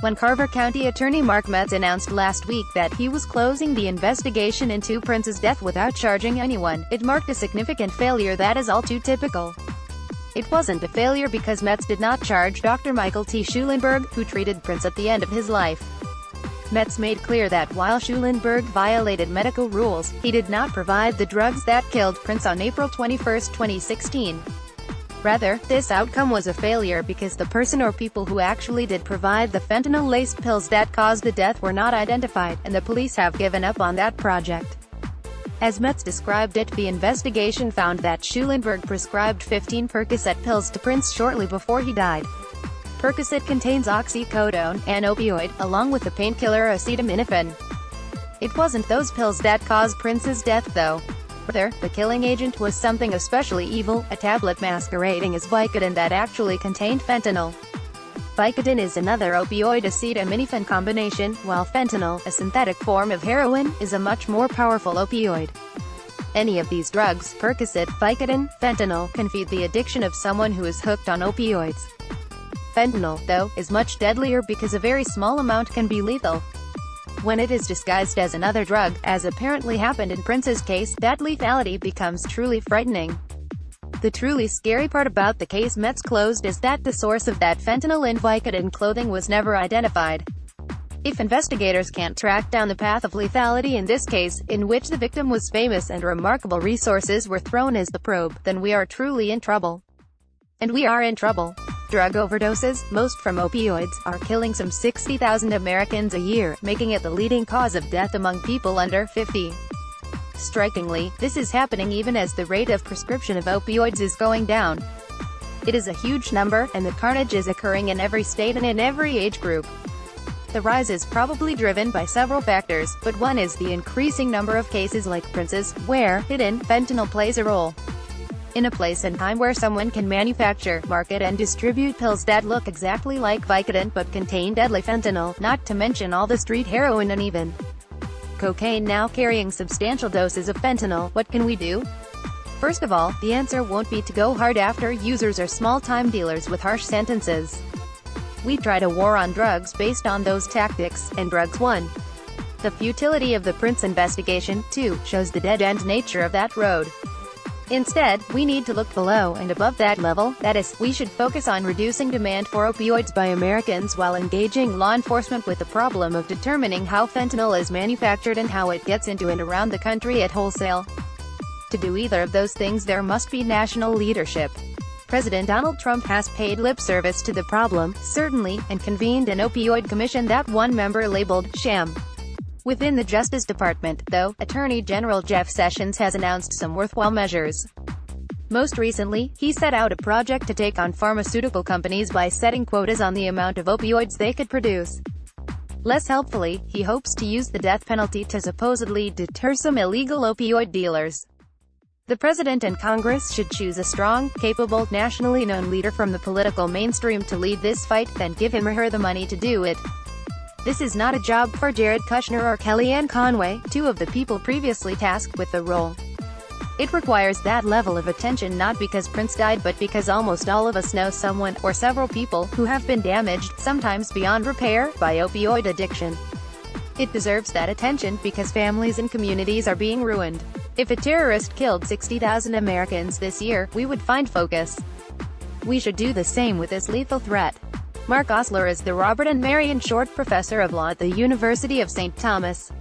When Carver County Attorney Mark Metz announced last week that he was closing the investigation into Prince's death without charging anyone, it marked a significant failure that is all too typical. It wasn't a failure because Metz did not charge Dr. Michael T. Schulenberg, who treated Prince at the end of his life. Metz made clear that while Schulenberg violated medical rules, he did not provide the drugs that killed Prince on April 21, 2016. Rather, this outcome was a failure because the person or people who actually did provide the fentanyl-laced pills that caused the death were not identified, and the police have given up on that project. As Metz described it, the investigation found that Schulenberg prescribed 15 Percocet pills to Prince shortly before he died. Percocet contains oxycodone, an opioid, along with the painkiller acetaminophen. It wasn't those pills that caused Prince's death though. Rather, the killing agent was something especially evil, a tablet masquerading as Vicodin that actually contained fentanyl. Vicodin is another opioid acetaminophen combination, while fentanyl, a synthetic form of heroin, is a much more powerful opioid. Any of these drugs, Percocet, Vicodin, fentanyl, can feed the addiction of someone who is hooked on opioids. Fentanyl, though, is much deadlier because a very small amount can be lethal. When it is disguised as another drug, as apparently happened in Prince's case, that lethality becomes truly frightening. The truly scary part about the case Metz closed is that the source of that fentanyl in Vicodin clothing was never identified. If investigators can't track down the path of lethality in this case, in which the victim was famous and remarkable resources were thrown as the probe, then we are truly in trouble. And we are in trouble. Drug overdoses, most from opioids, are killing some 60,000 Americans a year, making it the leading cause of death among people under 50. Strikingly, this is happening even as the rate of prescription of opioids is going down. It is a huge number, and the carnage is occurring in every state and in every age group. The rise is probably driven by several factors, but one is the increasing number of cases like Prince's, where hidden fentanyl plays a role. In a place and time where someone can manufacture, market and distribute pills that look exactly like Vicodin but contain deadly fentanyl, not to mention all the street heroin and even cocaine now carrying substantial doses of fentanyl, what can we do? First of all, the answer won't be to go hard after users or small-time dealers with harsh sentences. We tried a war on drugs based on those tactics, and drugs won. The futility of the Prince investigation, too, shows the dead-end nature of that road. Instead, we need to look below and above that level, that is, we should focus on reducing demand for opioids by Americans while engaging law enforcement with the problem of determining how fentanyl is manufactured and how it gets into and around the country at wholesale. To do either of those things there must be national leadership. President Donald Trump has paid lip service to the problem, certainly, and convened an opioid commission that one member labeled sham. Within the Justice Department, though, Attorney General Jeff Sessions has announced some worthwhile measures. Most recently, he set out a project to take on pharmaceutical companies by setting quotas on the amount of opioids they could produce. Less helpfully, he hopes to use the death penalty to supposedly deter some illegal opioid dealers. The President and Congress should choose a strong, capable, nationally known leader from the political mainstream to lead this fight, then give him or her the money to do it. This is not a job for Jared Kushner or Kellyanne Conway, two of the people previously tasked with the role. It requires that level of attention not because Prince died but because almost all of us know someone, or several people, who have been damaged, sometimes beyond repair, by opioid addiction. It deserves that attention because families and communities are being ruined. If a terrorist killed 60,000 Americans this year, we would find focus. We should do the same with this lethal threat. Mark Osler is the Robert and Marion Short Professor of Law at the University of St. Thomas.